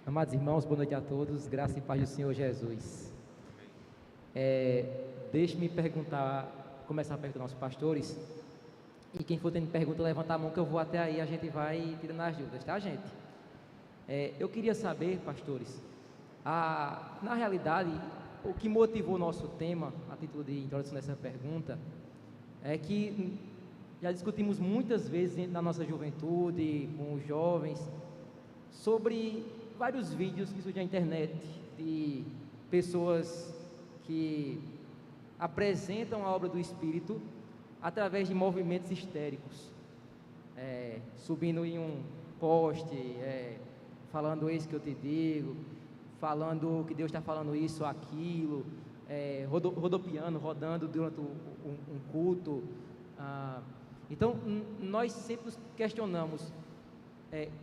Amados irmãos, boa noite a todos, graça e paz do Senhor Jesus. Deixe-me começar a perguntar aos pastores, e quem for tendo pergunta, levanta a mão que eu vou até aí, a gente vai tirando as dúvidas, tá, gente? Eu queria saber, pastores, na realidade, o que motivou o nosso tema, a título de introdução dessa pergunta, é que já discutimos muitas vezes na nossa juventude, com os jovens, sobre vários vídeos que surgem na internet de pessoas que apresentam a obra do Espírito através de movimentos histéricos, subindo em um poste, falando isso que eu te digo, falando que Deus está falando isso ou aquilo, rodopiando, rodando durante um culto. Então, nós sempre nos questionamos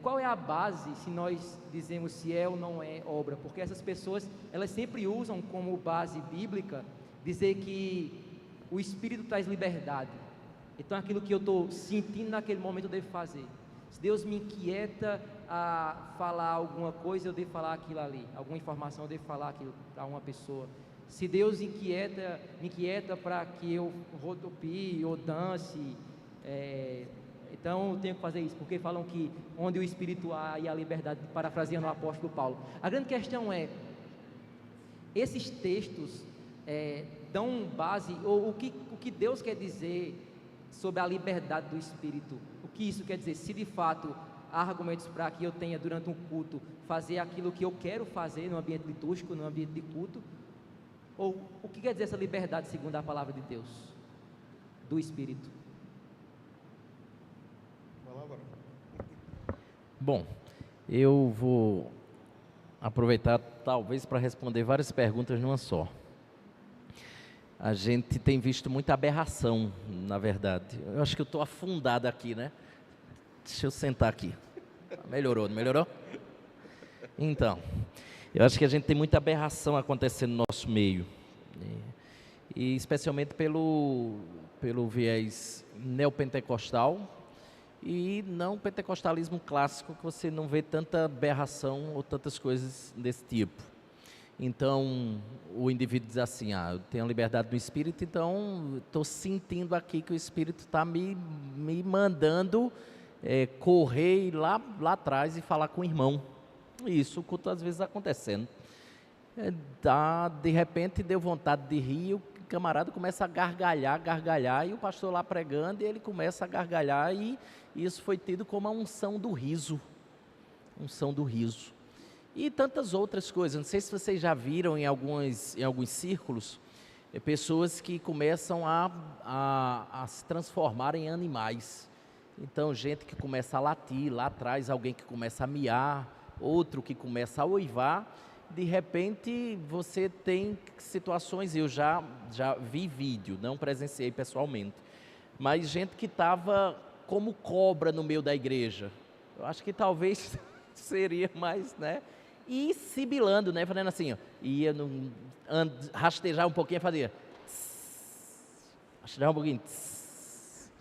qual é a base se nós dizemos se é ou não é obra, porque essas pessoas, elas sempre usam como base bíblica dizer que o Espírito traz liberdade. Então aquilo que eu estou sentindo naquele momento eu devo fazer. Se Deus me inquieta a falar alguma coisa, eu devo falar aquilo ali, alguma informação eu devo falar aquilo para uma pessoa. Se Deus me inquieta para que eu rodopie ou dance, então eu tenho que fazer isso, porque falam que onde o Espírito há e a liberdade, parafraseando o apóstolo Paulo. A grande questão é, esses textos dão base, ou o que Deus quer dizer sobre a liberdade do Espírito, o que isso quer dizer, se de fato há argumentos para que eu tenha durante um culto, fazer aquilo que eu quero fazer no ambiente litúrgico, no ambiente de culto, ou o que quer dizer essa liberdade segundo a palavra de Deus, do Espírito. Bom, eu vou aproveitar talvez para responder várias perguntas numa só. A gente tem visto muita aberração, na verdade. Eu acho que eu estou afundado aqui, né? Deixa eu sentar aqui. Melhorou, não melhorou? Então, eu acho que a gente tem muita aberração acontecendo no nosso meio. E especialmente pelo viés neopentecostal e não pentecostalismo clássico, que você não vê tanta aberração ou tantas coisas desse tipo. Então, o indivíduo diz assim, eu tenho a liberdade do Espírito, então estou sentindo aqui que o Espírito está me mandando correr lá atrás e falar com o irmão. Isso, o culto às vezes acontecendo. De repente deu vontade de rir, o camarada começa a gargalhar, e o pastor lá pregando, e ele começa a gargalhar, e isso foi tido como a unção do riso. Unção do riso. E tantas outras coisas. Não sei se vocês já viram em alguns círculos, pessoas que começam a se transformar em animais. Então, gente que começa a latir, lá atrás alguém que começa a miar, outro que começa a uivar. De repente, você tem situações, eu já vi vídeo, não presenciei pessoalmente, mas gente que estava como cobra no meio da igreja. Eu acho que talvez seria mais, né? E sibilando, né? Fazendo assim, ia rastejar um pouquinho, fazia rastejar um pouquinho,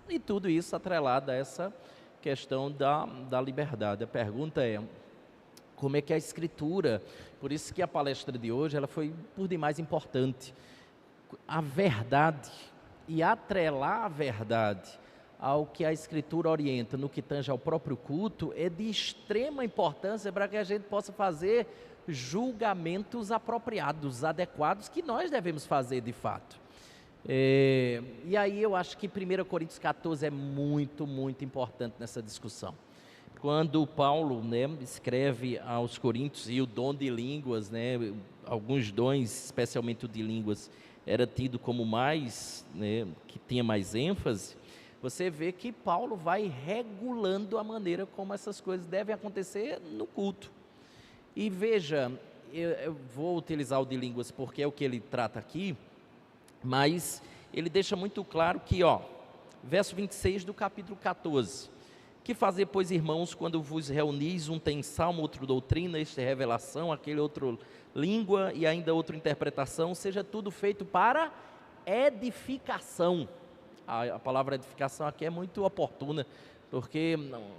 e tudo isso atrelado a essa questão da liberdade. A pergunta é, como é que a Escritura, por isso que a palestra de hoje, ela foi por demais importante, a verdade, e atrelar a verdade ao que a Escritura orienta no que tange ao próprio culto, é de extrema importância para que a gente possa fazer julgamentos apropriados, adequados, que nós devemos fazer de fato. E aí eu acho que 1 Coríntios 14 é muito, muito importante nessa discussão. Quando Paulo, né, escreve aos Coríntios, e o dom de línguas, né, alguns dons, especialmente o de línguas, era tido como mais, né, que tinha mais ênfase, você vê que Paulo vai regulando a maneira como essas coisas devem acontecer no culto. E veja, eu vou utilizar o de línguas porque é o que ele trata aqui, mas ele deixa muito claro que, verso 26 do capítulo 14, que fazer, pois, irmãos, quando vos reunis, um tem salmo, outro doutrina, este é revelação, aquele outro língua e ainda outra interpretação, seja tudo feito para edificação. A palavra edificação aqui é muito oportuna, porque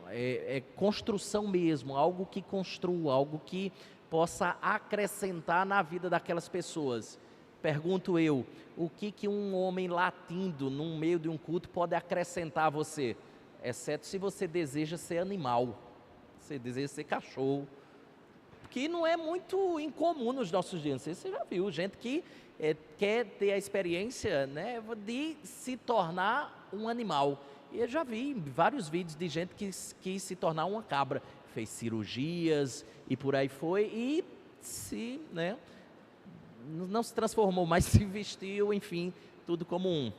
é construção mesmo, algo que construa, algo que possa acrescentar na vida daquelas pessoas. Pergunto eu, o que um homem latindo no meio de um culto pode acrescentar a você? Exceto se você deseja ser animal, você deseja ser cachorro, que não é muito incomum nos nossos dias. Você já viu gente que quer ter a experiência, né, de se tornar um animal. E eu já vi vários vídeos de gente que quis se tornar uma cabra, fez cirurgias e por aí foi, e não se transformou, mas se vestiu, enfim, tudo como um.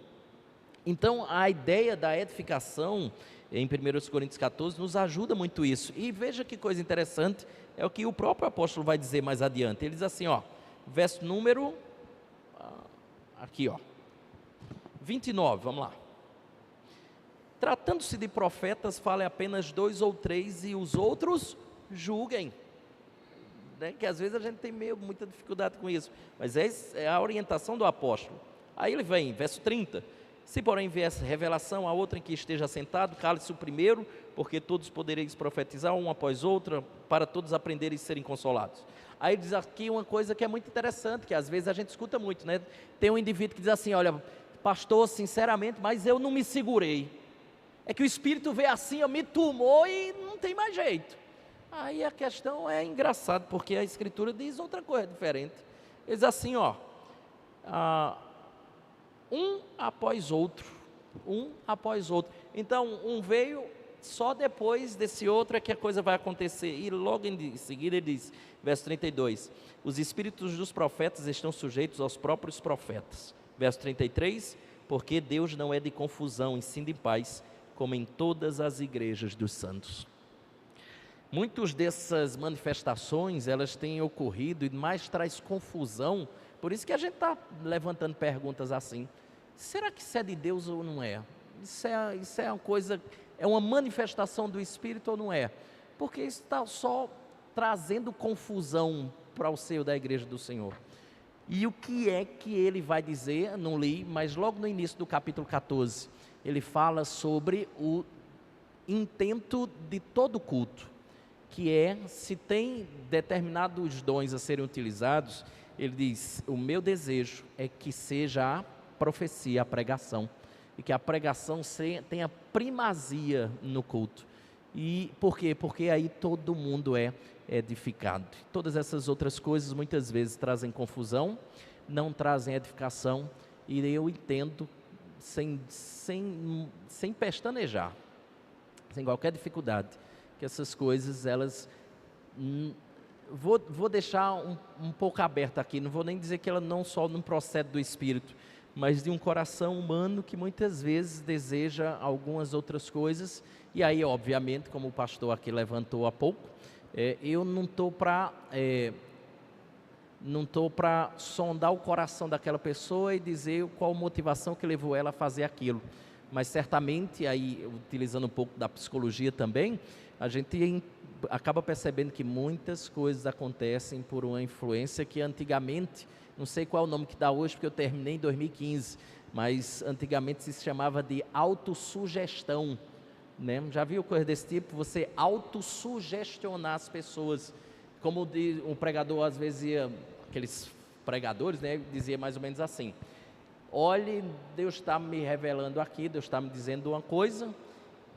Então, a ideia da edificação, em 1 Coríntios 14, nos ajuda muito isso. E veja que coisa interessante, é o que o próprio apóstolo vai dizer mais adiante. Ele diz assim, verso número, aqui 29, vamos lá. Tratando-se de profetas, fale apenas 2 ou 3 e os outros julguem. Né? Que às vezes a gente tem muita dificuldade com isso, mas é a orientação do apóstolo. Aí ele vem, verso 30, se porém viesse revelação a outra em que esteja sentado, cale-se o primeiro, porque todos podereis profetizar um após outro, para todos aprenderem e serem consolados. Aí diz aqui uma coisa que é muito interessante, que às vezes a gente escuta muito, né? Tem um indivíduo que diz assim, olha, pastor, sinceramente, mas eu não me segurei, é que o Espírito veio assim, me tomou e não tem mais jeito. Aí a questão é engraçada, porque a Escritura diz outra coisa diferente. Ele diz assim, um após outro. Então, um veio, só depois desse outro é que a coisa vai acontecer. E logo em seguida ele diz, verso 32, os espíritos dos profetas estão sujeitos aos próprios profetas. Verso 33, porque Deus não é de confusão, e sim de paz, como em todas as igrejas dos santos. Muitas dessas manifestações, elas têm ocorrido e mais traz confusão, por isso que a gente está levantando perguntas assim, será que isso é de Deus ou não é? Isso é uma coisa, é uma manifestação do Espírito ou não é? Porque isso está só trazendo confusão para o seio da igreja do Senhor. E o que é que ele vai dizer, não li, mas logo no início do capítulo 14, ele fala sobre o intento de todo culto, que é, se tem determinados dons a serem utilizados, ele diz, o meu desejo é que seja a profecia, a pregação, e que a pregação tenha primazia no culto. E por quê? Porque aí todo mundo é edificado. Todas essas outras coisas muitas vezes trazem confusão, não trazem edificação, e eu entendo, sem pestanejar, sem qualquer dificuldade, que essas coisas, elas, vou deixar um pouco aberto aqui, não vou nem dizer que ela não só não procede do Espírito, mas de um coração humano que muitas vezes deseja algumas outras coisas, e aí obviamente, como o pastor aqui levantou há pouco, eu não estou para sondar o coração daquela pessoa e dizer qual a motivação que levou ela a fazer aquilo, mas certamente, aí utilizando um pouco da psicologia também, a gente acaba percebendo que muitas coisas acontecem por uma influência que antigamente, não sei qual é o nome que dá hoje, porque eu terminei em 2015, mas antigamente se chamava de autossugestão, né? Já viu coisa desse tipo? Você autossugestionar as pessoas, como um pregador às vezes ia, aqueles pregadores, né, dizia mais ou menos assim, olhe, Deus está me revelando aqui, Deus está me dizendo uma coisa,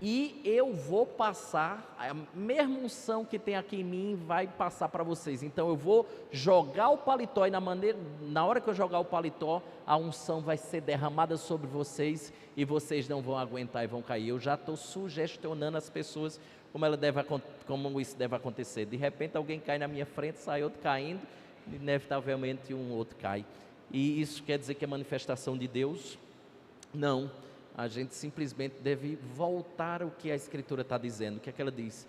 e eu vou passar, a mesma unção que tem aqui em mim vai passar para vocês, então eu vou jogar o paletó, e na hora que eu jogar o paletó, a unção vai ser derramada sobre vocês, e vocês não vão aguentar e vão cair. Eu já estou sugestionando as pessoas como isso deve acontecer. De repente alguém cai na minha frente, sai outro caindo, inevitavelmente um outro cai. E isso quer dizer que é manifestação de Deus? Não. A gente simplesmente deve voltar ao que a Escritura está dizendo. O que é que ela diz?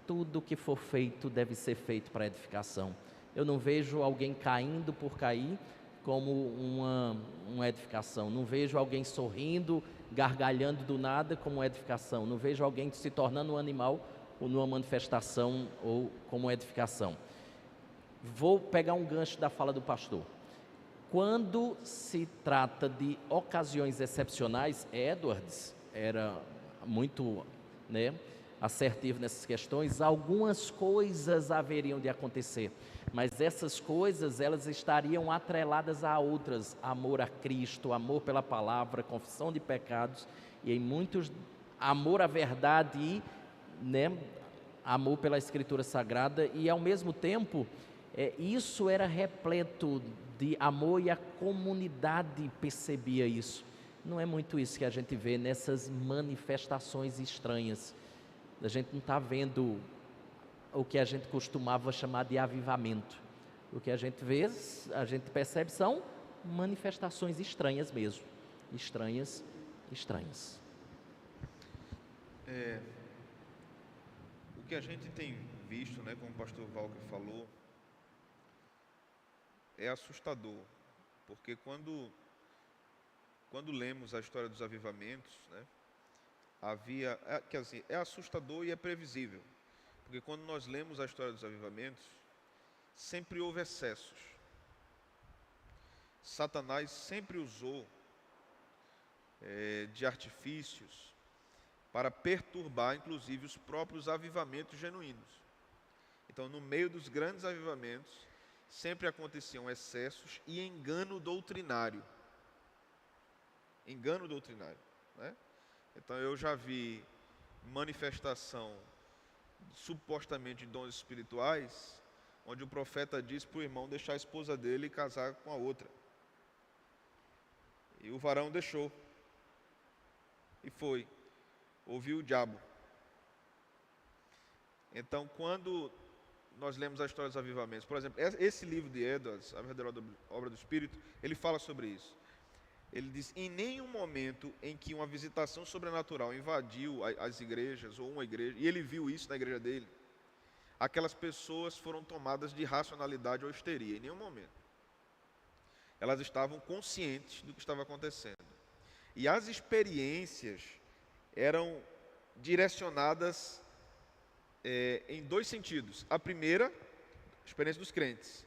Tudo que for feito deve ser feito para edificação. Eu não vejo alguém caindo por cair como uma edificação. Não vejo alguém sorrindo, gargalhando do nada como uma edificação. Não vejo alguém se tornando um animal ou numa manifestação ou como edificação. Vou pegar um gancho da fala do pastor. Quando se trata de ocasiões excepcionais, Edwards era muito né, assertivo nessas questões, algumas coisas haveriam de acontecer, mas essas coisas, elas estariam atreladas a outras: amor a Cristo, amor pela palavra, confissão de pecados, e em muitos, amor à verdade e, né, amor pela Escritura Sagrada. E ao mesmo tempo, isso era repleto de amor, e a comunidade percebia isso. Não é muito isso que a gente vê nessas manifestações estranhas. A gente não está vendo o que a gente costumava chamar de avivamento. O que a gente vê, a gente percebe, são manifestações estranhas mesmo. Estranhas. O que a gente tem visto, né, como o pastor Walker falou, é assustador, porque quando lemos a história dos avivamentos, né, é assustador e é previsível, porque quando nós lemos a história dos avivamentos, sempre houve excessos. Satanás sempre usou de artifícios para perturbar, inclusive, os próprios avivamentos genuínos. Então, no meio dos grandes avivamentos, sempre aconteciam excessos e engano doutrinário. Né? Então, eu já vi manifestação supostamente de dons espirituais, onde o profeta diz para o irmão deixar a esposa dele e casar com a outra. E o varão deixou. E foi. Ouviu o diabo. Então, quando nós lemos a história dos avivamentos, por exemplo, esse livro de Edwards, A Verdadeira Obra do Espírito, ele fala sobre isso. Ele diz: em nenhum momento em que uma visitação sobrenatural invadiu as igrejas, ou uma igreja, e ele viu isso na igreja dele, aquelas pessoas foram tomadas de racionalidade ou histeria. Em nenhum momento. Elas estavam conscientes do que estava acontecendo. E as experiências eram direcionadas em dois sentidos. A primeira, a experiência dos crentes.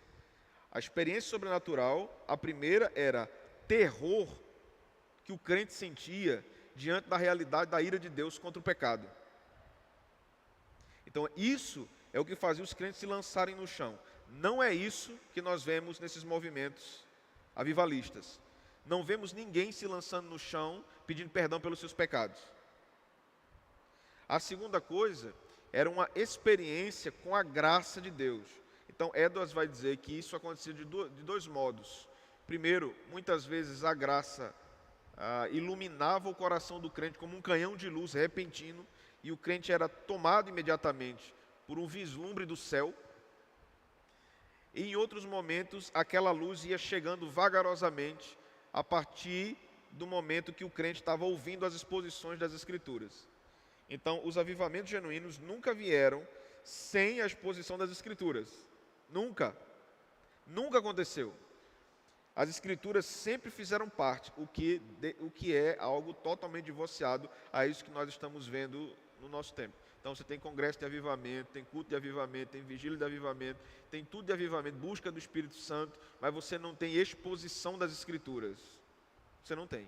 A experiência sobrenatural, a primeira era terror que o crente sentia diante da realidade da ira de Deus contra o pecado. Então, isso é o que fazia os crentes se lançarem no chão. Não é isso que nós vemos nesses movimentos avivalistas. Não vemos ninguém se lançando no chão pedindo perdão pelos seus pecados. A segunda coisa era uma experiência com a graça de Deus. Então, Edwards vai dizer que isso acontecia de dois modos. Primeiro, muitas vezes a graça iluminava o coração do crente como um canhão de luz repentino, e o crente era tomado imediatamente por um vislumbre do céu. E em outros momentos, aquela luz ia chegando vagarosamente a partir do momento que o crente estava ouvindo as exposições das Escrituras. Então, os avivamentos genuínos nunca vieram sem a exposição das Escrituras. Nunca. Nunca aconteceu. As Escrituras sempre fizeram parte, o que é algo totalmente divorciado a isso que nós estamos vendo no nosso tempo. Então, você tem congresso de avivamento, tem culto de avivamento, tem vigília de avivamento, tem tudo de avivamento, busca do Espírito Santo, mas você não tem exposição das Escrituras. Você não tem.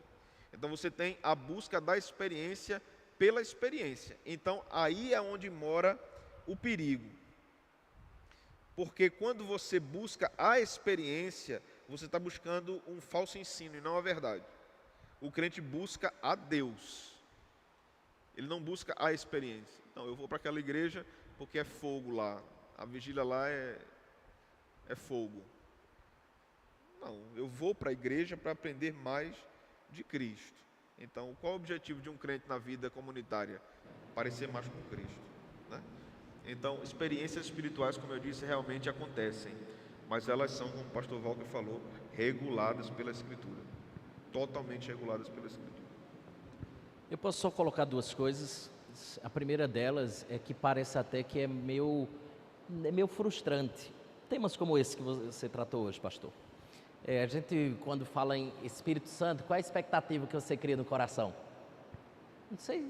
Então, você tem a busca da experiência pela experiência. Então, aí é onde mora o perigo. Porque quando você busca a experiência, você está buscando um falso ensino e não a verdade. O crente busca a Deus. Ele não busca a experiência. Não, eu vou para aquela igreja porque é fogo lá. A vigília lá é fogo. Não, eu vou para a igreja para aprender mais de Cristo. Então, qual é o objetivo de um crente na vida comunitária? Parecer mais com Cristo, né? Então, experiências espirituais, como eu disse, realmente acontecem, mas elas são, como o pastor Walker falou, reguladas pela Escritura. Totalmente reguladas pela Escritura. Eu posso só colocar duas coisas. A primeira delas é que parece até que é meio frustrante. Temas como esse que você tratou hoje, pastor. A gente, quando fala em Espírito Santo, qual é a expectativa que você cria no coração? Não sei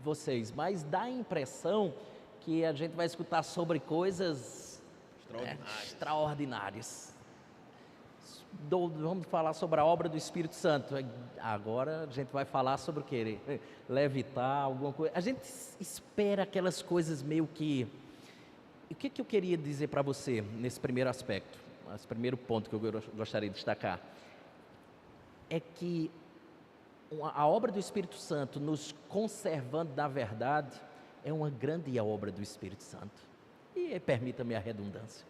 vocês, mas dá a impressão que a gente vai escutar sobre coisas extraordinárias. vamos falar sobre a obra do Espírito Santo. Agora a gente vai falar sobre o quê? Levitar, alguma coisa. A gente espera aquelas coisas meio que... O que eu queria dizer para você nesse primeiro aspecto? Esse primeiro ponto que eu gostaria de destacar é que a obra do Espírito Santo nos conservando na verdade é uma grande obra do Espírito Santo. E permita-me a redundância.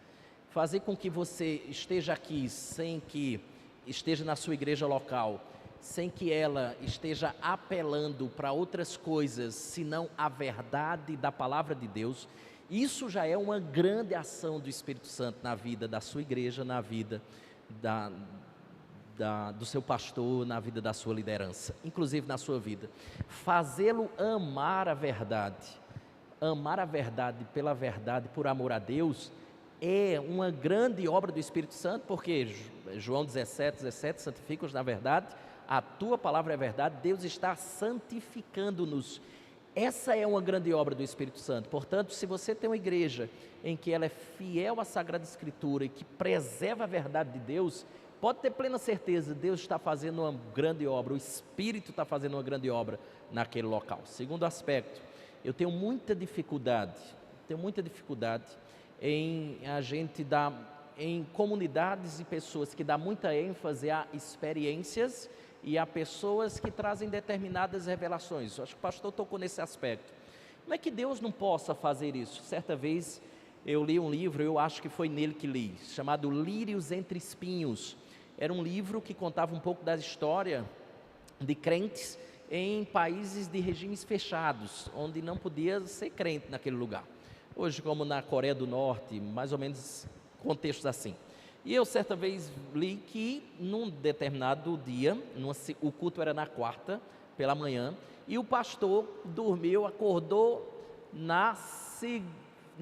Fazer com que você esteja aqui sem que esteja na sua igreja local, sem que ela esteja apelando para outras coisas, senão a verdade da palavra de Deus, isso já é uma grande ação do Espírito Santo na vida da sua igreja, na vida do seu pastor, na vida da sua liderança, inclusive na sua vida. Fazê-lo amar a verdade pela verdade, por amor a Deus, é uma grande obra do Espírito Santo, porque João 17, santifica-os na verdade, a tua palavra é verdade, Deus está santificando-nos. Essa é uma grande obra do Espírito Santo. Portanto, se você tem uma igreja em que ela é fiel à Sagrada Escritura e que preserva a verdade de Deus, pode ter plena certeza, Deus está fazendo uma grande obra, o Espírito está fazendo uma grande obra naquele local. Segundo aspecto, eu tenho muita dificuldade em comunidades e pessoas que dão muita ênfase a experiências e a pessoas que trazem determinadas revelações. Eu acho que o pastor tocou nesse aspecto. Como é que Deus não possa fazer isso? Certa vez eu li um livro, eu acho que foi nele que li, chamado Lírios entre Espinhos. Era um livro que contava um pouco da história de crentes em países de regimes fechados, onde não podia ser crente naquele lugar. Hoje, como na Coreia do Norte, mais ou menos contextos assim. E eu certa vez li que num determinado dia, o culto era na quarta, pela manhã, e o pastor dormiu, acordou na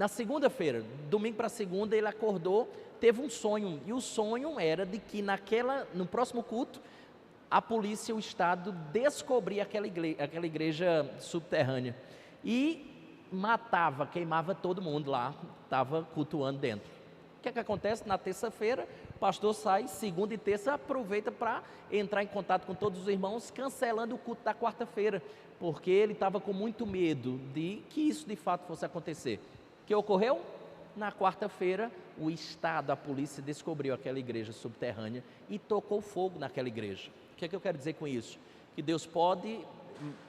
segunda-feira, domingo para segunda, ele acordou, teve um sonho, e o sonho era de que no próximo culto, a polícia e o Estado descobriam aquela igreja subterrânea, e queimava todo mundo lá, estava cultuando dentro. O que é que acontece? Na terça-feira, o pastor sai, segunda e terça, aproveita para entrar em contato com todos os irmãos, cancelando o culto da quarta-feira, porque ele estava com muito medo de que isso de fato fosse acontecer. O que ocorreu? Na quarta-feira, o Estado, a polícia, descobriu aquela igreja subterrânea e tocou fogo naquela igreja. O que é que eu quero dizer com isso? Que Deus pode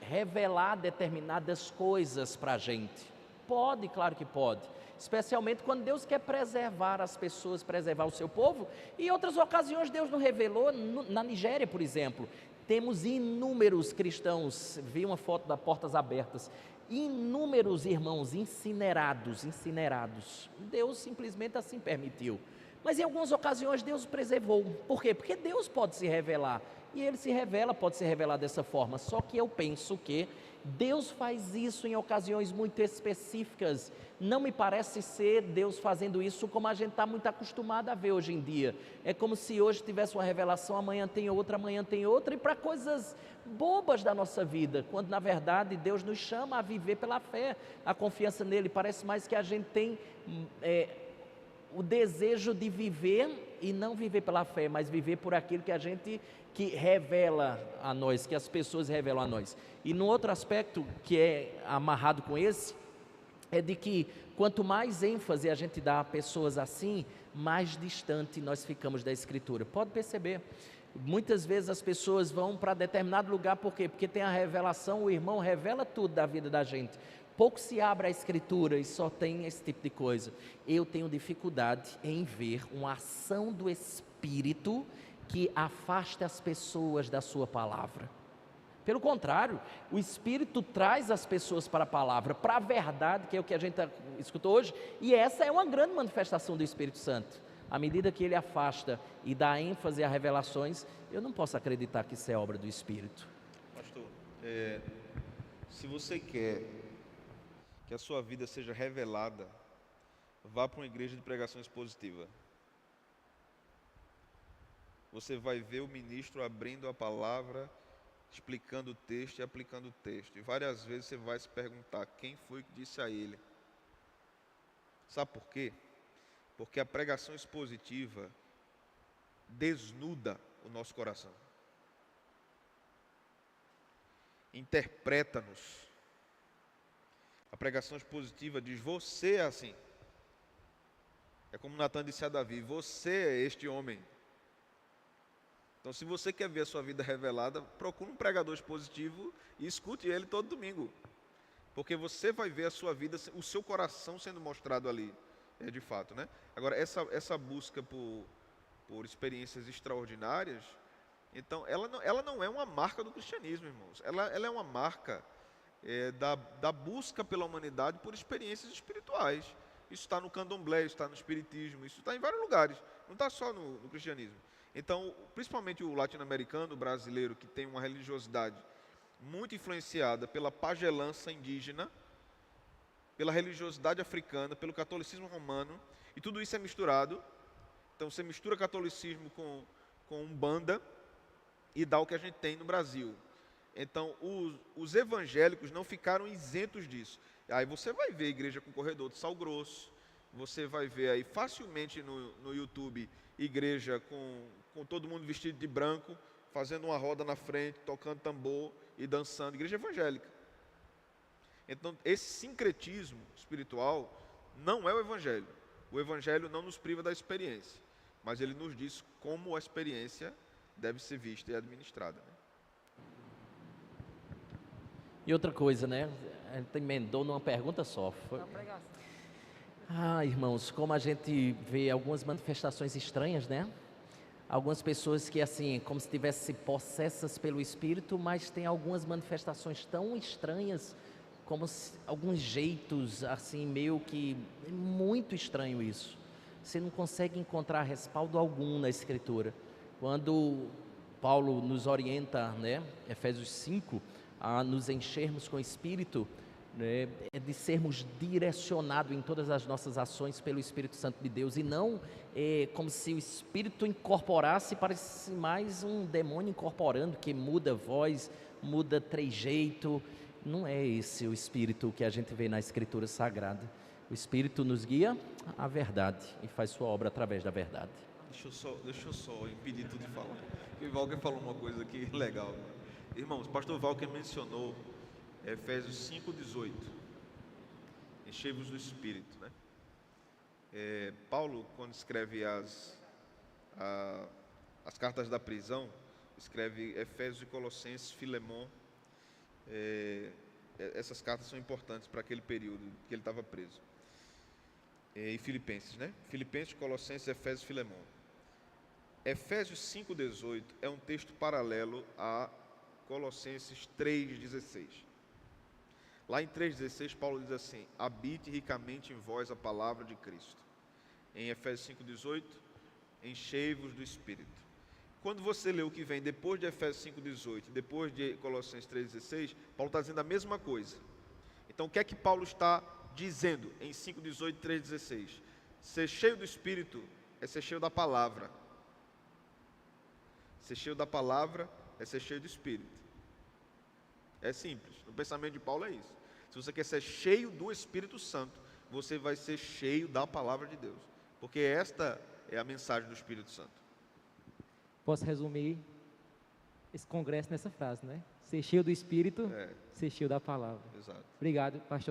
revelar determinadas coisas para a gente. Pode, claro que pode. Especialmente quando Deus quer preservar as pessoas, preservar o seu povo. E em outras ocasiões Deus não revelou. Na Nigéria, por exemplo, temos inúmeros cristãos, vi uma foto das portas abertas, inúmeros irmãos incinerados. Deus simplesmente assim permitiu. Mas em algumas ocasiões Deus preservou. Por quê? Porque Deus pode se revelar. E Ele se revela, pode se revelar dessa forma. Só que eu penso que Deus faz isso em ocasiões muito específicas. Não me parece ser Deus fazendo isso como a gente está muito acostumado a ver hoje em dia. É como se hoje tivesse uma revelação, amanhã tem outra, e para coisas bobas da nossa vida, quando na verdade Deus nos chama a viver pela fé, a confiança nele. Parece mais que a gente tem o desejo de viver e não viver pela fé, mas viver por aquilo que revela a nós, que as pessoas revelam a nós. E no outro aspecto que é amarrado com esse, é de que quanto mais ênfase a gente dá a pessoas assim, mais distante nós ficamos da Escritura. Pode perceber, muitas vezes as pessoas vão para determinado lugar, por quê? Porque tem a revelação, o irmão revela tudo da vida da gente. Pouco se abre a Escritura e só tem esse tipo de coisa. Eu tenho dificuldade em ver uma ação do Espírito que afaste as pessoas da sua palavra. Pelo contrário, o Espírito traz as pessoas para a palavra, para a verdade, que é o que a gente escutou hoje, e essa é uma grande manifestação do Espírito Santo. À medida que ele afasta e dá ênfase a revelações, eu não posso acreditar que isso é obra do Espírito. Pastor, se você quer que a sua vida seja revelada, vá para uma igreja de pregação expositiva. Você vai ver o ministro abrindo a palavra, explicando o texto e aplicando o texto. E várias vezes você vai se perguntar, quem foi que disse a ele? Sabe por quê? Porque a pregação expositiva desnuda o nosso coração. Interpreta-nos. A pregação expositiva diz: você é assim. É como Natan disse a Davi: você é este homem. Então, se você quer ver a sua vida revelada, procure um pregador expositivo e escute ele todo domingo. Porque você vai ver a sua vida, o seu coração sendo mostrado ali, de fato, né? Agora, essa busca por experiências extraordinárias, então, ela não é uma marca do cristianismo, irmãos. Ela é uma marca da busca pela humanidade por experiências espirituais. Isso está no candomblé, isso está no espiritismo, isso está em vários lugares, não está só no cristianismo. Então, principalmente o latino-americano, o brasileiro, que tem uma religiosidade muito influenciada pela pagelança indígena, pela religiosidade africana, pelo catolicismo romano, e tudo isso é misturado. Então, você mistura catolicismo com umbanda e dá o que a gente tem no Brasil. Então, os evangélicos não ficaram isentos disso. Aí você vai ver igreja com corredor de sal grosso, você vai ver aí facilmente no YouTube igreja com todo mundo vestido de branco, fazendo uma roda na frente, tocando tambor e dançando, igreja evangélica. Então, esse sincretismo espiritual não é o evangelho. O evangelho não nos priva da experiência, mas ele nos diz como a experiência deve ser vista e administrada, né? E outra coisa, né? A gente emendou numa pergunta só. Irmãos, como a gente vê algumas manifestações estranhas, né? Algumas pessoas que, assim, como se estivessem possessas pelo Espírito, mas tem algumas manifestações tão estranhas, como alguns jeitos, assim, meio que... É muito estranho isso. Você não consegue encontrar respaldo algum na Escritura. Quando Paulo nos orienta, né? Efésios 5, a nos enchermos com o Espírito, né, de sermos direcionados em todas as nossas ações pelo Espírito Santo de Deus, e não como se o Espírito incorporasse, parece mais um demônio incorporando, que muda voz, muda trejeito. Não é esse o Espírito que a gente vê na Escritura Sagrada. O Espírito nos guia à verdade e faz sua obra através da verdade. Deixa eu só impedir tudo de falar. O Valker falou uma coisa aqui legal. Irmãos, o pastor Valker mencionou Efésios 5,18, enchei-vos do Espírito, né? Paulo, quando escreve as cartas da prisão, escreve Efésios e Colossenses, Filemon. Essas cartas são importantes para aquele período que ele estava preso. E Filipenses, né? Filipenses, Colossenses, Efésios, Filemon. Efésios 5,18 é um texto paralelo a Colossenses 3,16. Lá em 3,16, Paulo diz assim: habite ricamente em vós a palavra de Cristo. Em Efésios 5,18, enchei-vos do Espírito. Quando você lê o que vem depois de Efésios 5,18, depois de Colossenses 3,16, Paulo está dizendo a mesma coisa. Então, o que é que Paulo está dizendo em 5,18 e 3,16? Ser cheio do Espírito é ser cheio da palavra. Ser cheio da palavra é ser cheio do Espírito. É simples. No pensamento de Paulo é isso. Se você quer ser cheio do Espírito Santo, você vai ser cheio da palavra de Deus. Porque esta é a mensagem do Espírito Santo. Posso resumir esse congresso nessa frase, né? Ser cheio do Espírito, ser cheio da palavra. Exato. Obrigado, pastor.